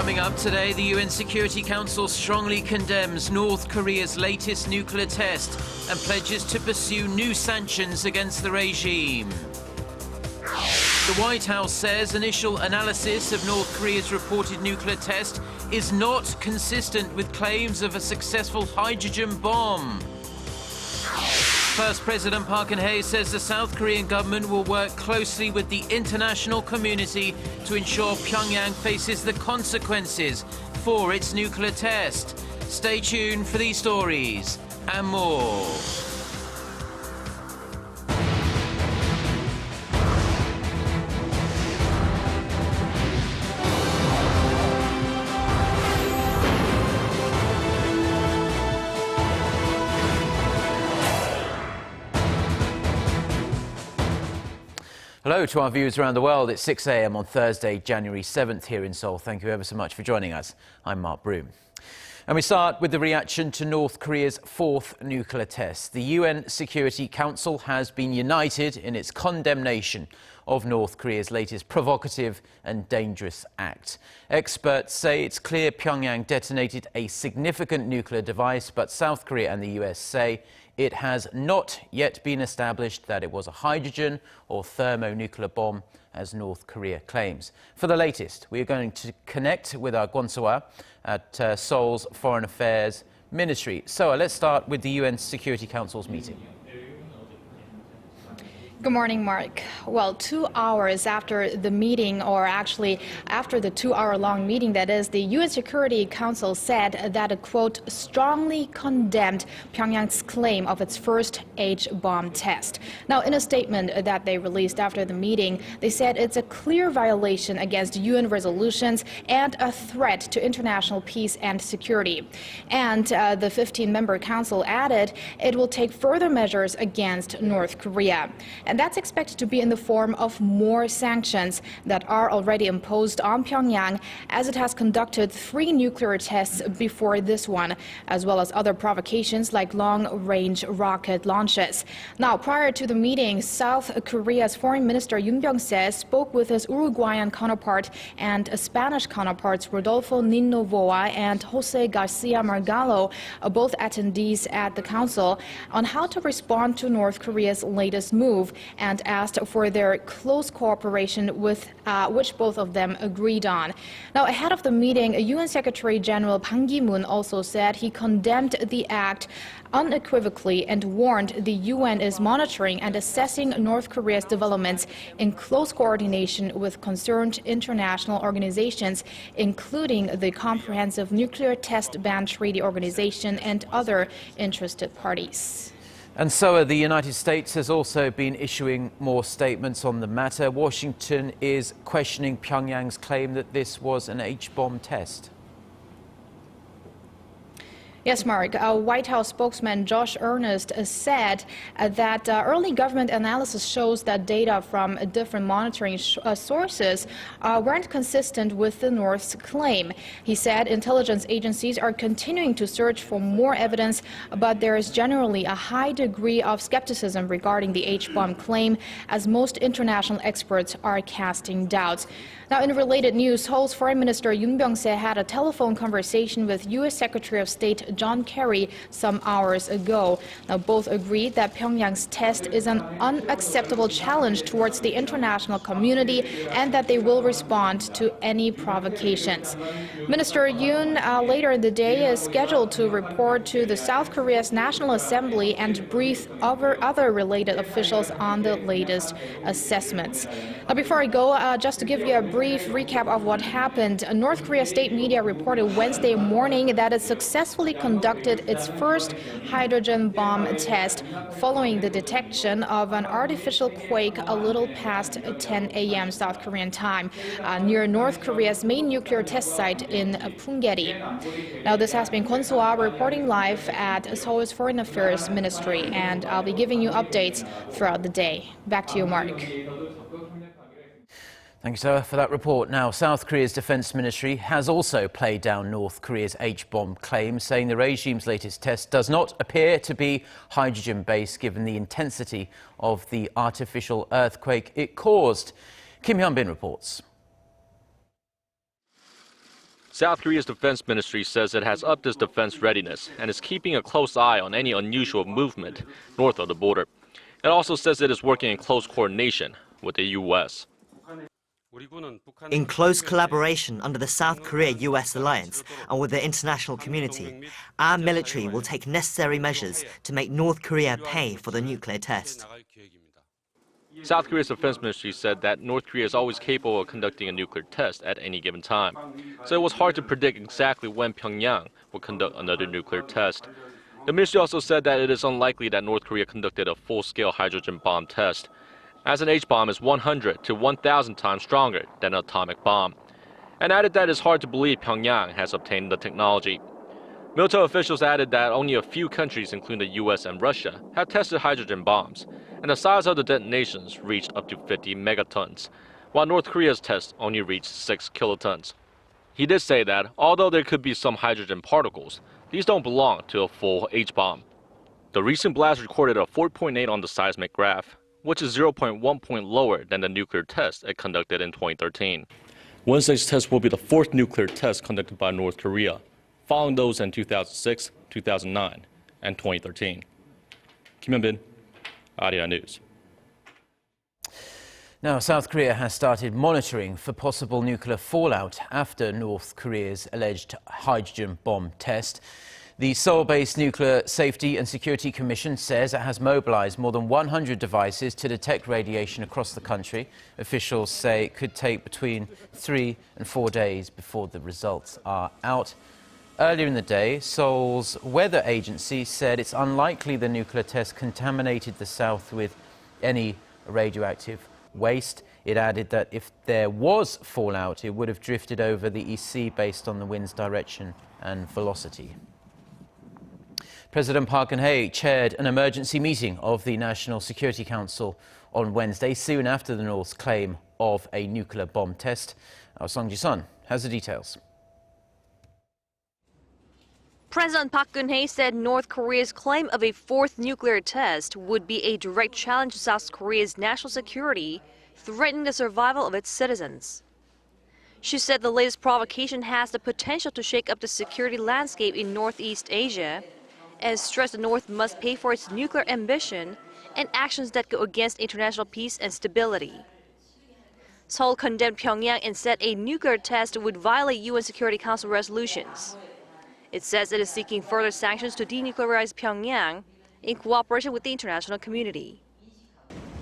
Coming up today, the UN Security Council strongly condemns North Korea's latest nuclear test and pledges to pursue new sanctions against the regime. The White House says initial analysis of North Korea's reported nuclear test is not consistent with claims of a successful hydrogen bomb. First President Park Geun-hye says the South Korean government will work closely with the international community to ensure Pyongyang faces the consequences for its nuclear test. Stay tuned for these stories and more. Hello to our viewers around the world. It's 6 a.m. on Thursday, January 7th here in Seoul. Thank you ever so much for joining us. I'm Mark Broom. And we start with the reaction to North Korea's fourth nuclear test. The UN Security Council has been united in its condemnation of North Korea's latest provocative and dangerous act. Experts say it's clear Pyongyang detonated a significant nuclear device, but South Korea and the US say it has not yet been established that it was a hydrogen or thermonuclear bomb, as North Korea claims. For the latest, we are going to connect with our Kwon So-ah at Seoul's Foreign Affairs Ministry. So let's start with the UN Security Council's meeting. Good morning, Mark. Well, 2 hours after the meeting, or actually after the 2-hour-long meeting, that is, the UN Security Council said that it, quote, strongly condemned Pyongyang's claim of its first H-bomb test. Now, in a statement that they released after the meeting, they said it's a clear violation against UN resolutions and a threat to international peace and security. And the 15-member council added it will take further measures against North Korea. And that's expected to be in the form of more sanctions that are already imposed on Pyongyang, as it has conducted 3 nuclear tests before this one, as well as other provocations like long-range rocket launches. Now, prior to the meeting, South Korea's Foreign Minister Yoon Byung-se spoke with his Uruguayan counterpart and Spanish counterparts Rodolfo Novoa and Jose Garcia Margallo, both attendees at the council, on how to respond to North Korea's latest move, and asked for their close cooperation, with which both of them agreed on. Now, ahead of the meeting, UN Secretary General Ban Ki-moon also said he condemned the act unequivocally and warned the UN is monitoring and assessing North Korea's developments in close coordination with concerned international organizations, including the Comprehensive Nuclear Test Ban Treaty Organization and other interested parties. And so the United States has also been issuing more statements on the matter. Washington is questioning Pyongyang's claim that this was an H-bomb test. Yes, Mark. White House spokesman Josh Earnest said that early government analysis shows that data from different monitoring sources weren't consistent with the North's claim. He said intelligence agencies are continuing to search for more evidence, but there is generally a high degree of skepticism regarding the H-bomb claim, as most international experts are casting doubts. Now, in related news, Seoul's Foreign Minister Yoon Byung-se had a telephone conversation with U.S. Secretary of State John Kerry some hours ago. Now, both agreed that Pyongyang's test is an unacceptable challenge towards the international community and that they will respond to any provocations. Minister Yoon later in the day is scheduled to report to the South Korea's National Assembly and brief other related officials on the latest assessments. Now, before I go, just to give you a brief recap of what happened, North Korea state media reported Wednesday morning that it successfully conducted its first hydrogen bomb test following the detection of an artificial quake a little past 10 a.m. South Korean time near North Korea's main nuclear test site in Punggye-ri. Now, this has been Kwon So-ah reporting live at Seoul's Foreign Affairs Ministry, and I'll be giving you updates throughout the day. Back to you, Mark. Thank you, sir, for that report. Now, South Korea's Defense Ministry has also played down North Korea's H-bomb claims, saying the regime's latest test does not appear to be hydrogen-based, given the intensity of the artificial earthquake it caused. Kim Hyun-bin reports. South Korea's defense ministry says it has upped its defense readiness and is keeping a close eye on any unusual movement north of the border. It also says it is working in close coordination with the U.S. In close collaboration under the South Korea-US alliance and with the international community, our military will take necessary measures to make North Korea pay for the nuclear test. South Korea's defense ministry said that North Korea is always capable of conducting a nuclear test at any given time. So it was hard to predict exactly when Pyongyang will conduct another nuclear test. The ministry also said that it is unlikely that North Korea conducted a full-scale hydrogen bomb test, as an H-bomb is 100 to 1,000 times stronger than an atomic bomb, and added that it's hard to believe Pyongyang has obtained the technology. Military officials added that only a few countries, including the U.S. and Russia, have tested hydrogen bombs, and the size of the detonations reached up to 50 megatons, while North Korea's test only reached 6 kilotons. He did say that, although there could be some hydrogen particles, these don't belong to a full H-bomb. The recent blast recorded a 4.8 on the seismic graph, which is 0.1 point lower than the nuclear test it conducted in 2013. Wednesday's test will be the fourth nuclear test conducted by North Korea, following those in 2006, 2009, and 2013. Kim Hyun-bin, Arirang News. Now, South Korea has started monitoring for possible nuclear fallout after North Korea's alleged hydrogen bomb test. The Seoul-based Nuclear Safety and Security Commission says it has mobilized more than 100 devices to detect radiation across the country. Officials say it could take between 3 and 4 days before the results are out. Earlier in the day, Seoul's weather agency said it's unlikely the nuclear test contaminated the south with any radioactive waste. It added that if there was fallout, it would have drifted over the East Sea based on the wind's direction and velocity. President Park Geun-hye chaired an emergency meeting of the National Security Council on Wednesday, soon after the North's claim of a nuclear bomb test. Our Song Ji-sun has the details. President Park Geun-hye said North Korea's claim of a fourth nuclear test would be a direct challenge to South Korea's national security, threatening the survival of its citizens. She said the latest provocation has the potential to shake up the security landscape in Northeast Asia, and stressed the North must pay for its nuclear ambition and actions that go against international peace and stability. Seoul condemned Pyongyang and said a nuclear test would violate UN Security Council resolutions. It says it is seeking further sanctions to denuclearize Pyongyang in cooperation with the international community.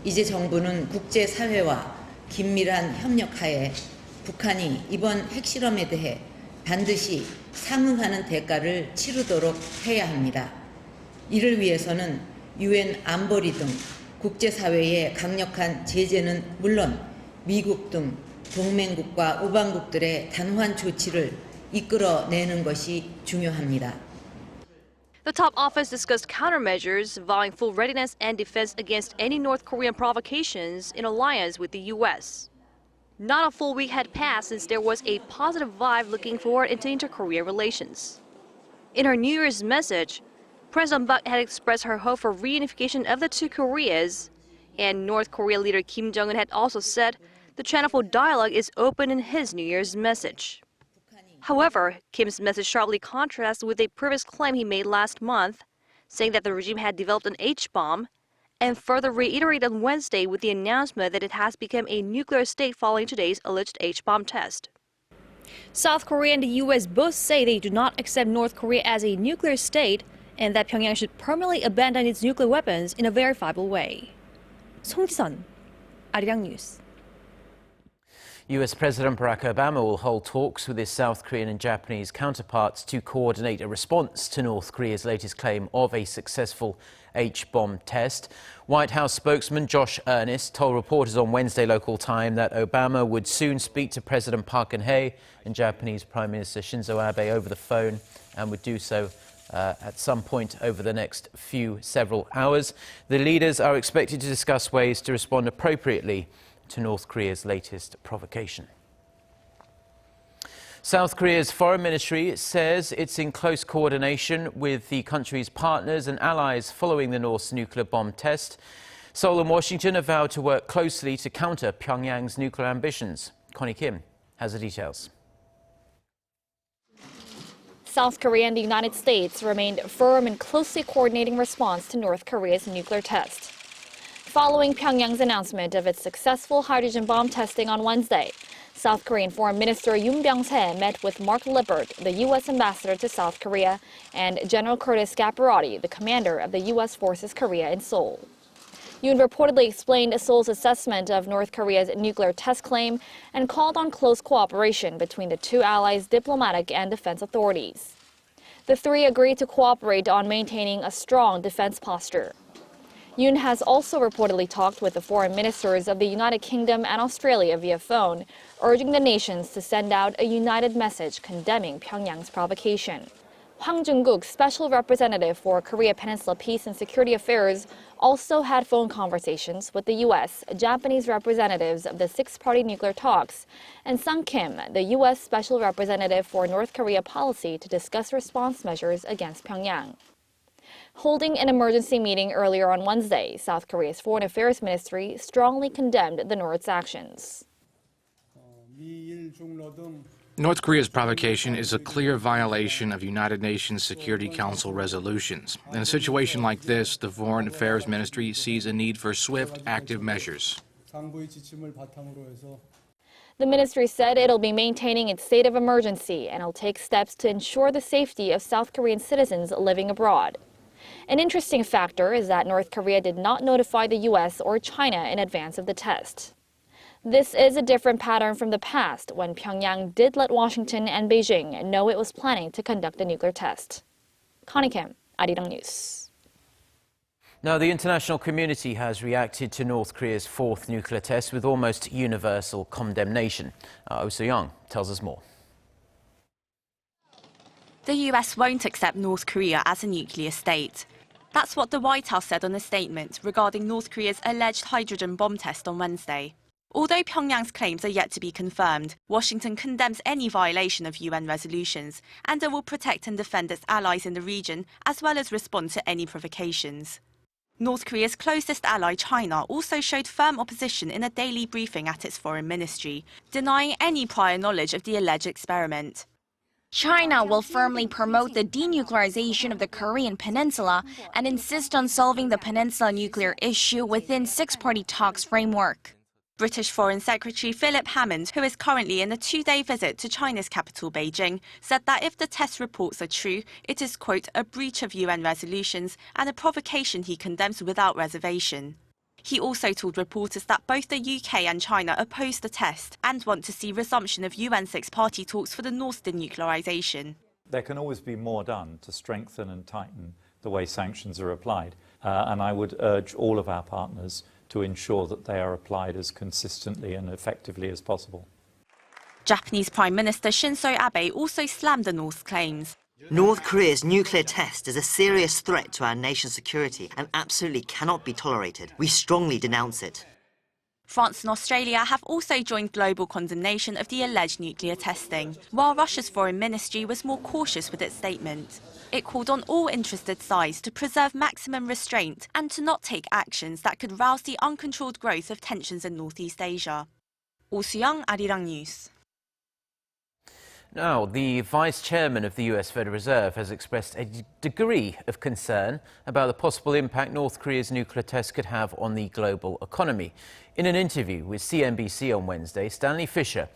이제 정부는 국제사회와 긴밀한 협력하에 북한이 이번 핵실험에 대해 반드시 상응하는 대가를 치르도록 해야 합니다. 이를 위해서는 UN 안보리 등 국제사회의 강력한 제재는 물론 미국 등 동맹국과 우방국들의 단호한 조치를 이끌어내는 것이 중요합니다. The top office discussed countermeasures, vowing full readiness and defense against any North Korean provocations in alliance with the U.S. Not a full week had passed since there was a positive vibe looking forward into inter-Korea relations. In her New Year's message, President Park had expressed her hope for reunification of the two Koreas, and North Korea leader Kim Jong-un had also said the channel for dialogue is open in his New Year's message. However, Kim's message sharply contrasts with a previous claim he made last month, saying that the regime had developed an H-bomb, and further reiterated on Wednesday with the announcement that it has become a nuclear state following today's alleged H-bomb test. South Korea and the U.S. both say they do not accept North Korea as a nuclear state and that Pyongyang should permanently abandon its nuclear weapons in a verifiable way. Song Ji-sun, Arirang News. US President Barack Obama will hold talks with his South Korean and Japanese counterparts to coordinate a response to North Korea's latest claim of a successful H-bomb test. White House spokesman Josh Earnest told reporters on Wednesday local time that Obama would soon speak to President Park Geun-hye and Japanese Prime Minister Shinzo Abe over the phone and would do so at some point over the next several hours. The leaders are expected to discuss ways to respond appropriately to North Korea's latest provocation. South Korea's foreign ministry says it's in close coordination with the country's partners and allies following the North's nuclear bomb test. Seoul and Washington have vowed to work closely to counter Pyongyang's nuclear ambitions. Connie Kim has the details. South Korea and the United States remained firm in closely coordinating response to North Korea's nuclear test. Following Pyongyang's announcement of its successful hydrogen bomb testing on Wednesday, South Korean Foreign Minister Yoon Byung-se met with Mark Lippert, the U.S. ambassador to South Korea, and General Curtis Scaparrotti, the commander of the U.S. Forces Korea in Seoul. Yoon reportedly explained Seoul's assessment of North Korea's nuclear test claim and called on close cooperation between the two allies' diplomatic and defense authorities. The three agreed to cooperate on maintaining a strong defense posture. Yoon has also reportedly talked with the foreign ministers of the United Kingdom and Australia via phone, urging the nations to send out a united message condemning Pyongyang's provocation. Hwang Jung-guk, special representative for Korea Peninsula Peace and Security Affairs, also had phone conversations with the U.S., Japanese representatives of the six-party nuclear talks, and Sung Kim, the U.S. special representative for North Korea policy, to discuss response measures against Pyongyang. Holding an emergency meeting earlier on Wednesday, South Korea's Foreign Affairs Ministry strongly condemned the North's actions. North Korea's provocation is a clear violation of United Nations Security Council resolutions. In a situation like this, the Foreign Affairs Ministry sees a need for swift, active measures. The ministry said it'll be maintaining its state of emergency and it'll take steps to ensure the safety of South Korean citizens living abroad. An interesting factor is that North Korea did not notify the U.S. or China in advance of the test. This is a different pattern from the past, when Pyongyang did let Washington and Beijing know it was planning to conduct a nuclear test. Connie Kim, Arirang News. Now, the international community has reacted to North Korea's fourth nuclear test with almost universal condemnation. Oh Soo-young tells us more. The US won't accept North Korea as a nuclear state. That's what the White House said on a statement regarding North Korea's alleged hydrogen bomb test on Wednesday. Although Pyongyang's claims are yet to be confirmed, Washington condemns any violation of UN resolutions, and it will protect and defend its allies in the region, as well as respond to any provocations. North Korea's closest ally, China, also showed firm opposition in a daily briefing at its foreign ministry, denying any prior knowledge of the alleged experiment. China will firmly promote the denuclearization of the Korean peninsula and insist on solving the peninsula nuclear issue within six-party talks framework. British Foreign Secretary Philip Hammond, who is currently in a two-day visit to China's capital, Beijing, said that if the test reports are true, it is, quote, a breach of UN resolutions and a provocation he condemns without reservation. He also told reporters that both the UK and China oppose the test and want to see resumption of UN six-party talks for the North's denuclearization. There can always be more done to strengthen and tighten the way sanctions are applied, and I would urge all of our partners to ensure that they are applied as consistently and effectively as possible. Japanese Prime Minister Shinzo Abe also slammed the North's claims. North Korea's nuclear test is a serious threat to our nation's security and absolutely cannot be tolerated. We strongly denounce it. France and Australia have also joined global condemnation of the alleged nuclear testing, while Russia's foreign ministry was more cautious with its statement. It called on all interested sides to preserve maximum restraint and to not take actions that could rouse the uncontrolled growth of tensions in Northeast Asia. Oh Soo-young, Arirang News. Now, the Vice Chairman of the US Federal Reserve has expressed a degree of concern about the possible impact North Korea's nuclear test could have on the global economy. In an interview with CNBC on Wednesday, Stanley Fischer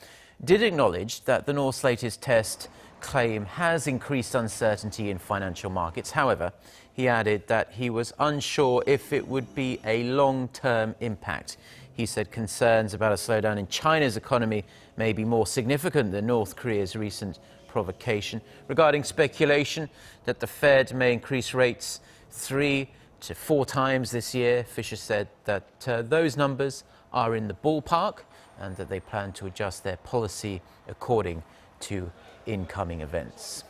did acknowledge that the North's latest test claim has increased uncertainty in financial markets. However, he added that he was unsure if it would be a long-term impact. He said concerns about a slowdown in China's economy may be more significant than North Korea's recent provocation. Regarding speculation that the Fed may increase rates 3 to 4 times this year, Fischer said that those numbers are in the ballpark and that they plan to adjust their policy according to incoming events.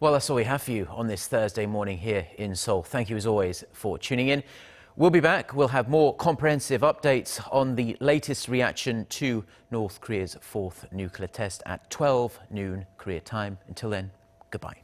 Well, that's all we have for you on this Thursday morning here in Seoul. Thank you as always for tuning in. We'll be back. We'll have more comprehensive updates on the latest reaction to North Korea's fourth nuclear test at 12 noon Korea time. Until then, goodbye.